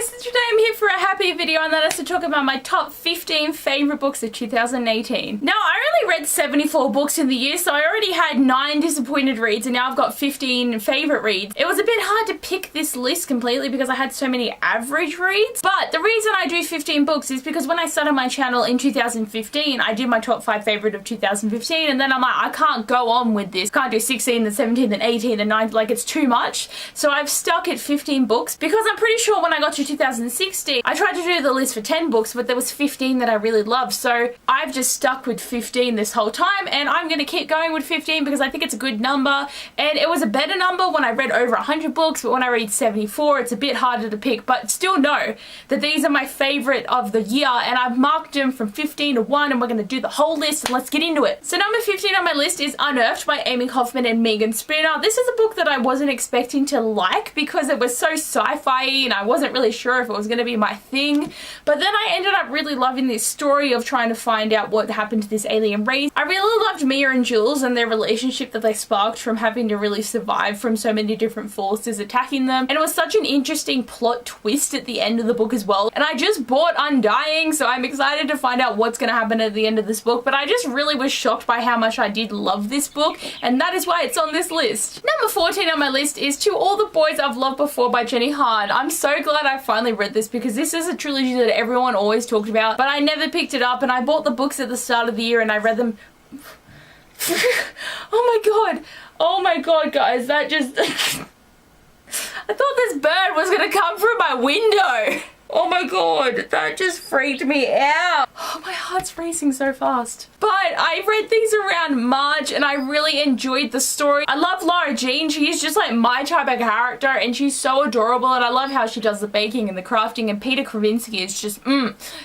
guys, today I'm here for a happy video, and that is to talk about my top 15 favourite books of 2018. Now, I only read 74 books in the year, so I already had 9 disappointed reads, and now I've got 15 favourite reads. It was a bit hard to pick this list completely because I had so many average reads, but the reason I do 15 books is because when I started my channel in 2015, I did my top 5 favourite of 2015, and then I'm like, I can't go on with this. Can't do 16, then 17, then 18, then 9, like it's too much. So I've stuck at 15 books because I'm pretty sure when I got to 2016, I tried to do the list for 10 books, but there was 15 that I really loved. So I've just stuck with 15 this whole time, and I'm going to keep going with 15 because I think it's a good number. And it was a better number when I read over 100 books, but when I read 74, it's a bit harder to pick. But still know that these are my favorite of the year, and I've marked them from 15 to 1, and we're going to do the whole list, and let's get into it. So number 15 on my list is Unearthed by Amy Kaufman and Megan Spooner. This is a book that I wasn't expecting to like because it was so sci-fi and I wasn't really sure if it was going to be my thing, but then I ended up really loving this story of trying to find out what happened to this alien race. I really loved Mia and Jules and their relationship that they sparked from having to really survive from so many different forces attacking them, and it was such an interesting plot twist at the end of the book as well. And I just bought Undying, so I'm excited to find out what's going to happen at the end of this book, but I just really was shocked by how much I did love this book, and that is why it's on this list. Number 14 on my list is To All the Boys I've Loved Before by Jenny Han. I'm so glad I finally read this because this is a trilogy that everyone always talked about, but I never picked it up, and I bought the books at the start of the year and I read them. Oh my god guys, that just I thought this bird was gonna come through my window. Oh my god, that just freaked me out. Oh, my heart's racing so fast. But I read things around March and I really enjoyed the story. I love Laura Jean. She's just like my type of character and she's so adorable, and I love how she does the baking and the crafting, and Peter Kravinsky is just,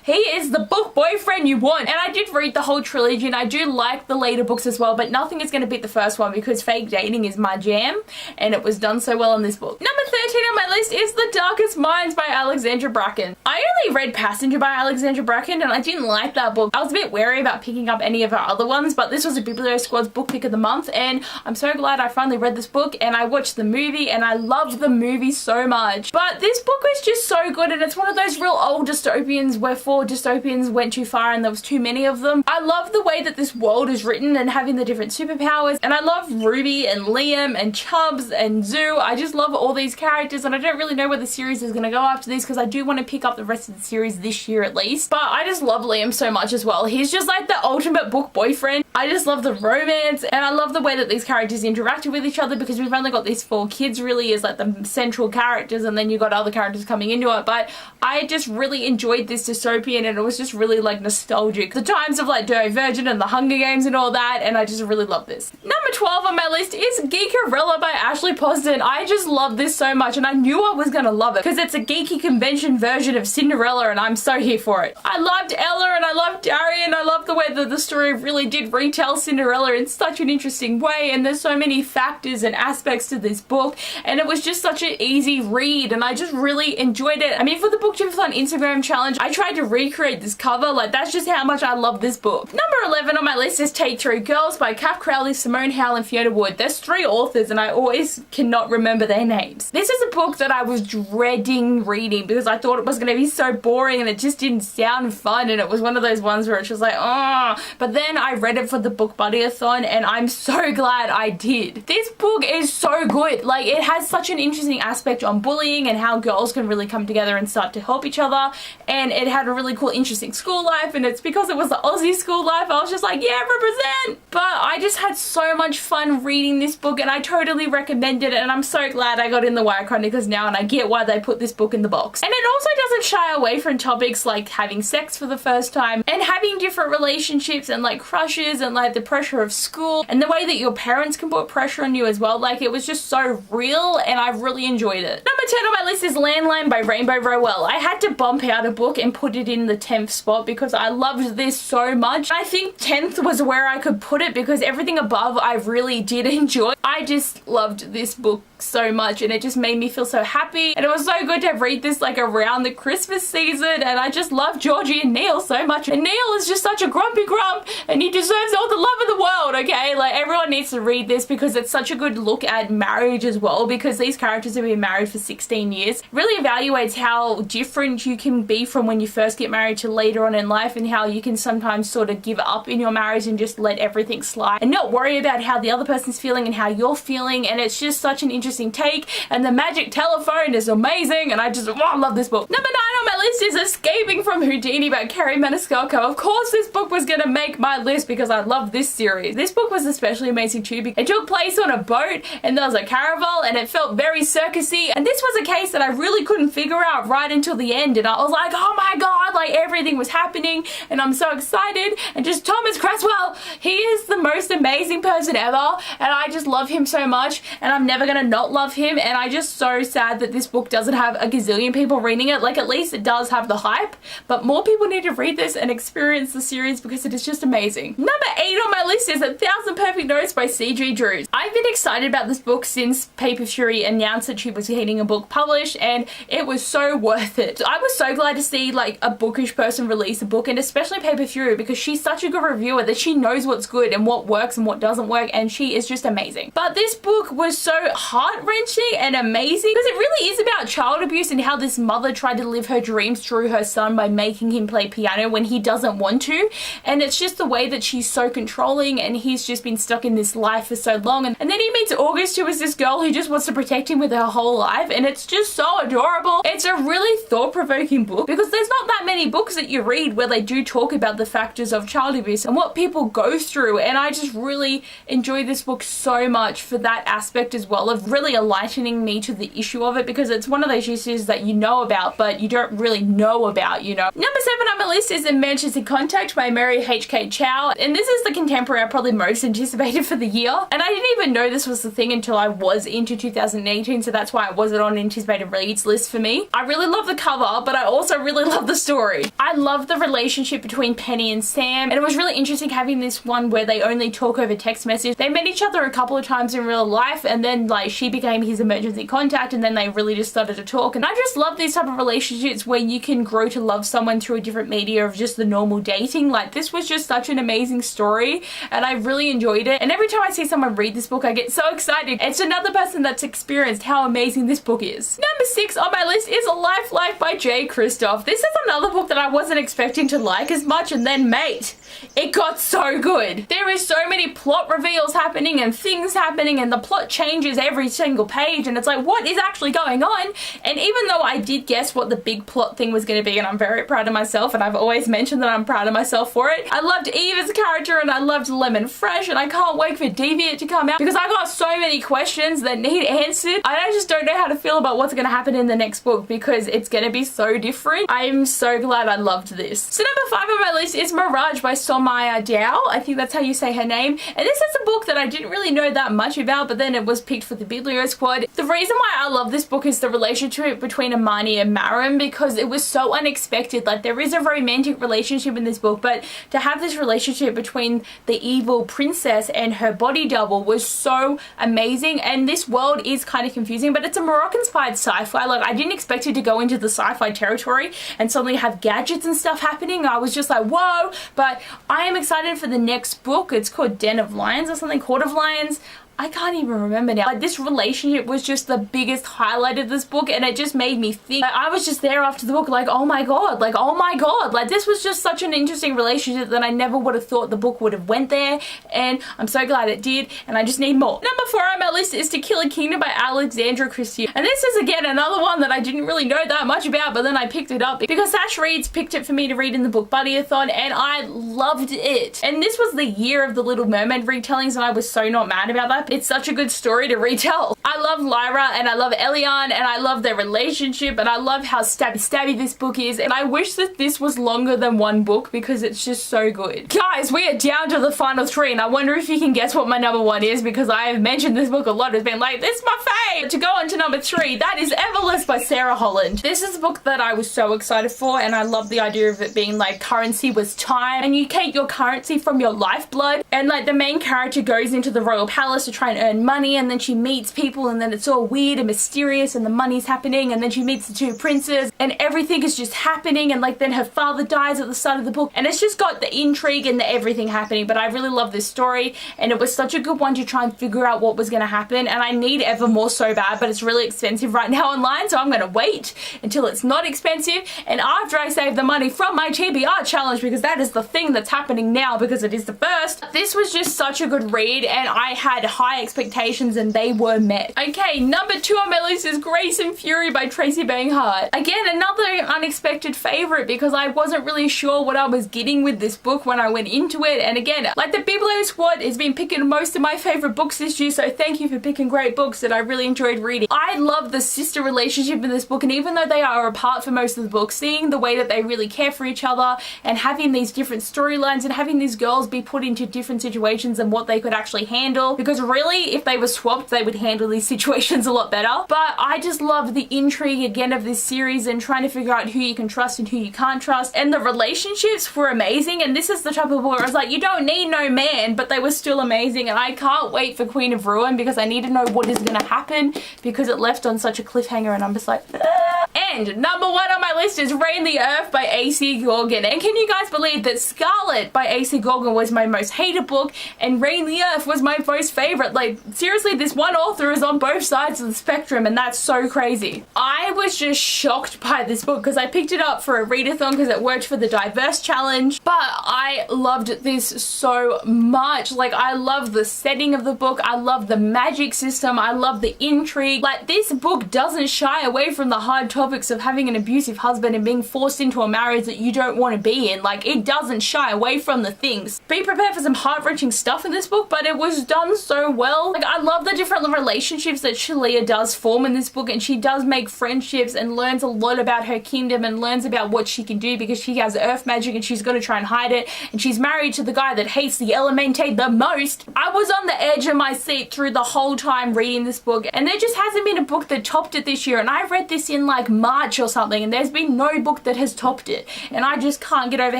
he is the book boyfriend you want. And I did read the whole trilogy and I do like the later books as well, but nothing is going to beat the first one because fake dating is my jam and it was done so well in this book. Number 13 on my list is The Darkest Minds by Alexandra Bracken. I only read Passenger by Alexandra Bracken and I didn't like that book. I was a bit wary about picking up any of her other ones, but this was a Biblio Squad's book pick of the month, and I'm so glad I finally read this book, and I watched the movie and I loved the movie so much. But this book was just so good, and it's one of those real old dystopians where 4 dystopians went too far and there was too many of them. I love the way that this world is written and having the different superpowers, and I love Ruby and Liam and Chubbs and Zoo. I just love all these characters, and I don't really know where the series is going to go after this because I do want to pick up the rest of the series this year at least. But I just love Liam so much as well. He's just like the ultimate book boyfriend. I just love the romance, and I love the way that these characters interacted with each other because we've only got these 4 kids really as like the central characters, and then you got other characters coming into it. But I just really enjoyed this dystopian, and it was just really like nostalgic. The times of like Divergent and the Hunger Games and all that, and I just really love this. Number 12 on my list is Geekerella by Ashley Poston. I just love this so much, and I knew I was gonna love it because it's a geeky convention version of Cinderella, and I'm so here for it. I loved Ella and I loved Darian. I love the way that the story really did retell Cinderella in such an interesting way, and there's so many factors and aspects to this book, and it was just such an easy read, and I just really enjoyed it. I mean, for the Booktubeathon Instagram challenge, I tried to recreate this cover. Like, that's just how much I love this book. Number 11 on my list is Take 3 Girls by Kat Crowley, Simone Howell, and Fiona Wood. There's 3 authors and I always cannot remember their names. This is a book that I was dreading reading because I thought it was going to be so boring and it just didn't sound fun, and it was one of those ones where it's just like, oh. But then I read it for the Book Buddyathon and I'm so glad I did. This book is so good. Like, it has such an interesting aspect on bullying and how girls can really come together and start to help each other, and it had a really cool interesting school life, and it's because it was the Aussie school life, I was just like, yeah, represent. But I just had so much fun reading this book and I totally recommend it, and I'm so glad I got in the Wire Chronicles now, and I get why they put this book in the box. And it also doesn't shy away from topics like having sex for the first time and having different relationships and like crushes and like the pressure of school and the way that your parents can put pressure on you as well. Like, it was just so real and I really enjoyed it. Number 10 on my list is Landline by Rainbow Rowell. I had to bump out a book and put it in the 10th spot because I loved this so much. I think 10th was where I could put it because everything above I really did enjoy. I just loved this book so much, and it just made me feel so happy, and it was so good to read this like around the Christmas season. And I just love Georgie and Neil so much, and Neil is just such a grumpy grump, and he deserves all the love in the world, okay? Like, everyone needs to read this because it's such a good look at marriage as well, because these characters have been married for 16 years. It really evaluates how different you can be from when you first get married to later on in life, and how you can sometimes sort of give up in your marriage and just let everything slide and not worry about how the other person's feeling and how you're feeling. And it's just such an interesting take, and the magic telephone is amazing, and I just love this book. Number 9 on my list is Escaping from Houdini by Carrie Maniscalco. Of course this book was gonna make my list because I love this series. This book was especially amazing too because it took place on a boat, and there was a caravel, and it felt very circusy, and this was a case that I really couldn't figure out right until the end, and I was like, oh my god, like everything was happening, and I'm so excited. And just Thomas Cresswell, he is the most amazing person ever, and I just love him so much, and I'm never gonna not love him. And I just so sad that this book doesn't have a gazillion people reading it. Like, at least it does have the hype, but more people need to read this and experience the series because it is just amazing. Number 8 on my list is 1,000 Perfect Notes by C.G. Drews. I've been excited about this book since Paper Fury announced that she was getting a book published, and it was so worth it. I was so glad to see like a bookish person release a book, and especially Paper Fury, because she's such a good reviewer that she knows what's good and what works and what doesn't work, and she is just amazing. But this book was so heart-wrenching and amazing because it really is about child abuse and how this mother tried to live her dreams through her son by making him play piano when he doesn't want to. And it's just the way that she's so controlling, and he's just been stuck in this life for so long. And then he meets August, who is this girl who just wants to protect him with her whole life, and it's just so adorable. It's a really thought-provoking book because there's not that many books that you read where they do talk about the factors of child abuse and what people go through, and I just really enjoy this book so much for that aspect as well, of really enlightening me to the issue of it, because it's one of those issues that you know about but you don't really know about, you know. Number 7 on my list is Emergency Contact by Mary H.K. Chow, and this is the contemporary I probably most anticipated for the year, and I didn't even know this was the thing until I was into 2018, so that's why it wasn't on anticipated reads list for me. I really love the cover, but I also really love the story. I love the relationship between Penny and Sam, and it was really interesting having this one where they only talk over text message. They met each other a couple of times in real life, and then like she became his emergency contact, and then they really just started to talk. And I just love these type of relationships where you can grow to love someone through a different media of just the normal dating. Like, this was just such an amazing story, and I really enjoyed it. And every time I see someone read this book, I get so excited. It's another person that's experienced how amazing this book is. Number 6 on my list is A Life by Jay Kristoff. This is another book that I wasn't expecting to like as much, and then mate, it got so good. There is so many plot reveals happening and things happening, and the plot changes every single page, and it's like, what is actually going on? And even though I did guess what the big plot thing was going to be, and I'm very proud of myself, and I've always mentioned that I'm proud of myself for it, I loved Eve as a character, and I loved Lemon Fresh, and I can't wait for Deviant to come out because I got so many questions that need answered. I just don't know how to feel about what's going to happen in the next book because it's going to be so different. I'm so glad I loved this. So number 5 on my list is Mirage by Somaya Dow. I think that's how you say her name. And this is a book that I didn't really know that much about, but then it was picked for the Biblio Squad. The reason why I love this book is the relationship between Imani and Marin, because it was so unexpected. Like, there is a romantic relationship in this book, but to have this relationship between the evil princess and her body double was so amazing. And this world is kind of confusing, but it's a Moroccan-inspired sci-fi. Like, I didn't expect it to go into the sci-fi territory and suddenly have gadgets and stuff happening. I was just like, whoa. But I am excited for the next book. It's called Den of Lions or something, Court of Lions. I can't even remember now. Like, this relationship was just the biggest highlight of this book, and it just made me think. Like, I was just there after the book like, oh my god, like, oh my god. Like, this was just such an interesting relationship that I never would have thought the book would have went there, and I'm so glad it did, and I just need more. Number 4 on my list is To Kill a Kingdom by Alexandra Christie. And this is, again, another one that I didn't really know that much about, but then I picked it up because Sash Reads picked it for me to read in the Book Buddy-a-thon, and I loved it. And this was the year of the Little Mermaid retellings, and I was so not mad about that. It's such a good story to retell. I love Lyra, and I love Elian, and I love their relationship, and I love how stabby this book is, and I wish that this was longer than one book because it's just so good. Guys, we are down to the final 3, and I wonder if you can guess what my number 1 is because I have mentioned this book a lot. It's been like, this is my fave! To go on to number 3, that is Everless by Sarah Holland. This is a book that I was so excited for, and I love the idea of it being like currency was time, and you take your currency from your lifeblood, and like the main character goes into the royal palace to try and earn money, and then she meets people, and then it's all weird and mysterious, and the money's happening, and then she meets the two princes, and everything is just happening, and like then her father dies at the start of the book, and it's just got the intrigue and the everything happening. But I really love this story, and it was such a good one to try and figure out what was going to happen, and I need Evermore so bad, but it's really expensive right now online, so I'm going to wait until it's not expensive, and after I save the money from my TBR challenge, because that is the thing that's happening now, because it is the first. This was just such a good read, and I had high expectations, and they were met. Okay, number 2 on my list is Grace and Fury by Tracy Banghart. Again, another unexpected favorite, because I wasn't really sure what I was getting with this book when I went into it, and again, like the Biblio squad has been picking most of my favorite books this year, so thank you for picking great books that I really enjoyed reading. I love the sister relationship in this book, and even though they are apart for most of the book, seeing the way that they really care for each other, and having these different storylines, and having these girls be put into different situations and what they could actually handle, because really if they were swapped they would handle these situations a lot better. But I just love the intrigue again of this series, and trying to figure out who you can trust and who you can't trust, and the relationships were amazing. And this is the type of book where I was like, you don't need no man, but they were still amazing, and I can't wait for Queen of Ruin, because I need to know what is going to happen, because it left on such a cliffhanger, and I'm just like, ah. And number 1 on my list is Reign the Earth by A.C. Gorgon. And can you guys believe that Scarlet by A.C. Gorgon was my most hated book, and Reign the Earth was my most favorite? Like, seriously, this one author is on both sides of the spectrum, and that's so crazy. I was just shocked by this book, because I picked it up for a readathon because it worked for the Diverse Challenge, but I loved this so much. Like, I love the setting of the book, I love the magic system, I love the intrigue. Like, this book doesn't shy away from the hard topics of having an abusive husband and being forced into a marriage that you don't want to be in. Like, it doesn't shy away from the things. Be prepared for some heart-wrenching stuff in this book, but it was done so well. Like, I love the different relationships that Shalia does form in this book, and she does make friendships and learns a lot about her kingdom and learns about what she can do, because she has earth magic and she's got to try and hide it, and she's married to the guy that hates the Elementate the most. I was on the edge of my seat through the whole time reading this book, and there just hasn't been a book that topped it this year, and I read this in like March or something, and there's been no book that has topped it, and I just can't get over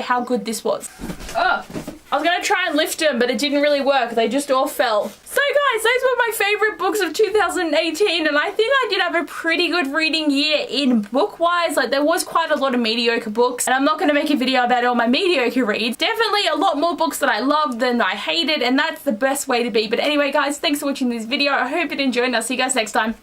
how good this was. Oh, I was gonna try and lift them, but it didn't really work. They just all fell. So guys, those were my favorite books of 2018, and I think I did have a pretty good reading year in book-wise. Like, there was quite a lot of mediocre books, and I'm not gonna make a video about all my mediocre reads. Definitely a lot more books that I loved than I hated, and that's the best way to be. But anyway guys, thanks for watching this video. I hope you enjoyed, and I'll see you guys next time. Bye!